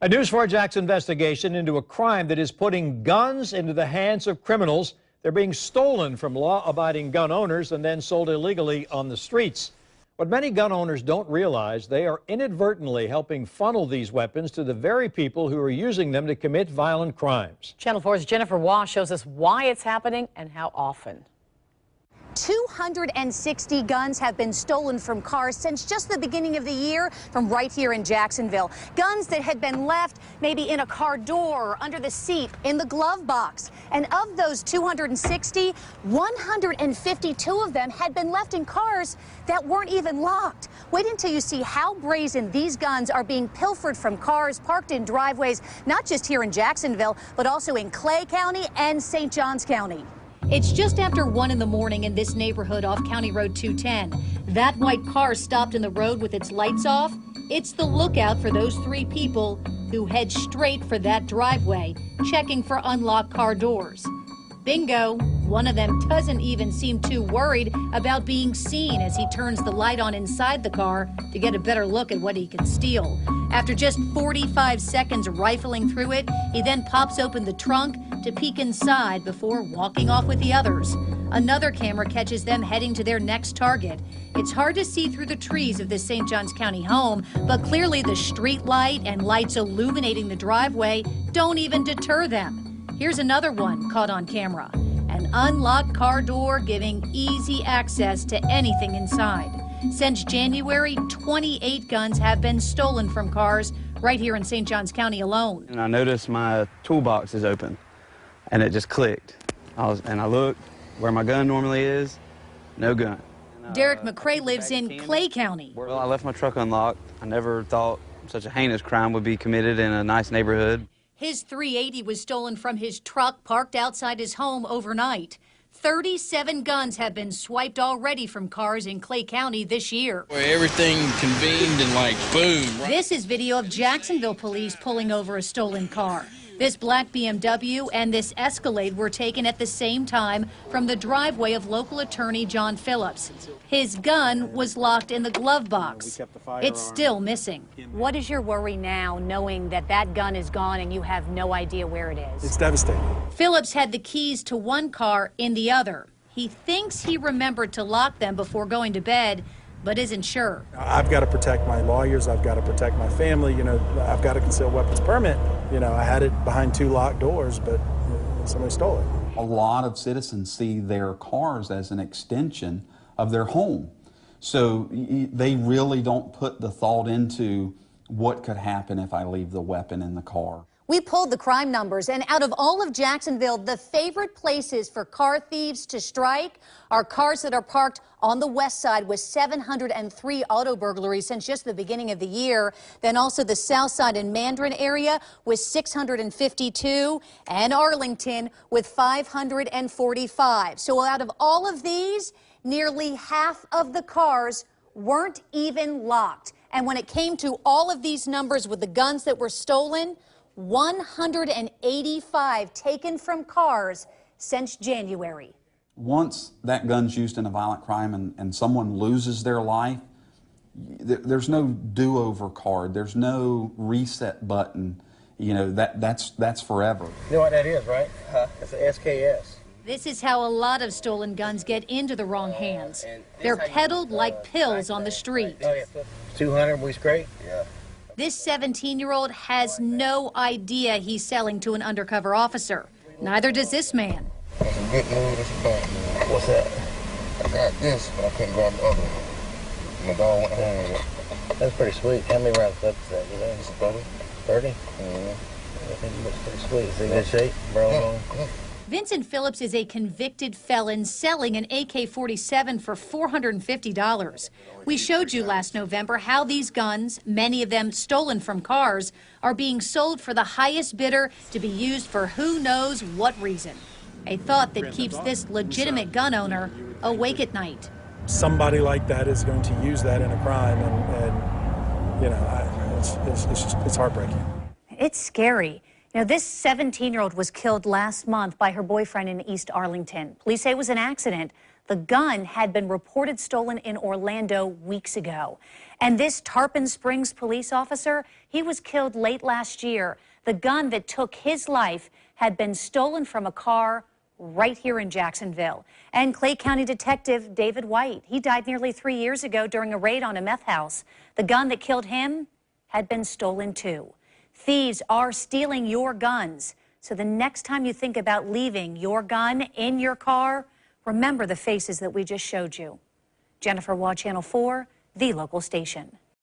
A News 4 Jax investigation into a crime that is putting guns into the hands of criminals. They're being stolen from law-abiding gun owners and then sold illegally on the streets. What many gun owners don't realize, they are inadvertently helping funnel these weapons to the very people who are using them to commit violent crimes. Channel 4's Jennifer Wash shows us why it's happening and how often. 260 guns have been stolen from cars since just the beginning of the year from right here in Jacksonville. Guns that had been left maybe in a car door, under the seat, in the glove box. And of those 260, 152 of them had been left in cars that weren't even locked. Wait until you see how brazen these guns are being pilfered from cars parked in driveways, not just here in Jacksonville, but also in Clay County and St. Johns County. It's just after 1 in the morning in this neighborhood off County Road 210. That white car stopped in the road with its lights off. It's the lookout for those 3 people who head straight for that driveway, checking for unlocked car doors. Bingo, one of them doesn't even seem too worried about being seen as he turns the light on inside the car to get a better look at what he can steal. After just 45 seconds rifling through it, he then pops open the trunk to peek inside before walking off with the others. Another camera catches them heading to their next target. It's hard to see through the trees of this St. Johns County home, but clearly the street light and lights illuminating the driveway don't even deter them. Here's another one caught on camera. An unlocked car door giving easy access to anything inside. Since January, 28 guns have been stolen from cars right here in St. Johns County alone. And I noticed my toolbox is open, and it just clicked. I looked where my gun normally is, no gun. Derek McCrae lives in Clay County. Well, I left my truck unlocked. I never thought such a heinous crime would be committed in a nice neighborhood. His .380 was stolen from his truck parked outside his home overnight. 37 guns have been swiped already from cars in Clay County this year. Everything convened and like boom. Right? This is video of Jacksonville police pulling over a stolen car. This black BMW and this Escalade were taken at the same time from the driveway of local attorney John Phillips. His gun was locked in the glove box. It's still missing. What is your worry now, knowing that that gun is gone and you have no idea where it is? It's devastating. Phillips had the keys to one car in the other. He thinks he remembered to lock them before going to bed, but isn't sure. I've got to protect my lawyers. I've got to protect my family. You know, I've got a concealed weapons permit. You know, I had it behind 2 locked doors, but somebody stole it. A lot of citizens see their cars as an extension of their home. So they really don't put the thought into what could happen if I leave the weapon in the car. We pulled the crime numbers, and out of all of Jacksonville, the favorite places for car thieves to strike are cars that are parked on the west side, with 703 auto burglaries since just the beginning of the year. Then also the south side and Mandarin area with 652, and Arlington with 545. So out of all of these, nearly half of the cars weren't even locked. And when it came to all of these numbers with the guns that were stolen, 185 taken from cars since January. Once that gun's used in a violent crime and someone loses their life, there's no do-over card. There's no reset button. You know, that's forever. You know what that is, right? It's an SKS. This is how a lot of stolen guns get into the wrong hands. They're peddled like pills on the street. 200, we straight? Yeah. This 17-year-old has no idea he's selling to an undercover officer. Neither does this man. That's a good news, that's a bad news. What's that? I got this, but I couldn't grab the other one. My dog went home with it. That's pretty sweet. How many rounds left is that? It's 30. 30? Mm-hmm. I think it looks pretty sweet. Is it in good shape? Bro? Vincent Phillips is a convicted felon selling an AK-47 for $450. We showed you last November how these guns, many of them stolen from cars, are being sold for the highest bidder to be used for who knows what reason. A thought that keeps this legitimate gun owner awake at night. Somebody like that is going to use that in a crime, and you know, it's heartbreaking. It's scary. You know, this 17-year-old was killed last month by her boyfriend in East Arlington. Police say it was an accident. The gun had been reported stolen in Orlando weeks ago. And this Tarpon Springs police officer, He was killed late last year. The gun that took his life had been stolen from a car right here in Jacksonville. And Clay County Detective David White, he died nearly 3 years ago during a raid on a meth house. The gun that killed him had been stolen too. Thieves are stealing your guns. So the next time you think about leaving your gun in your car, remember the faces that we just showed you. Jennifer Waugh, Channel 4, the local station.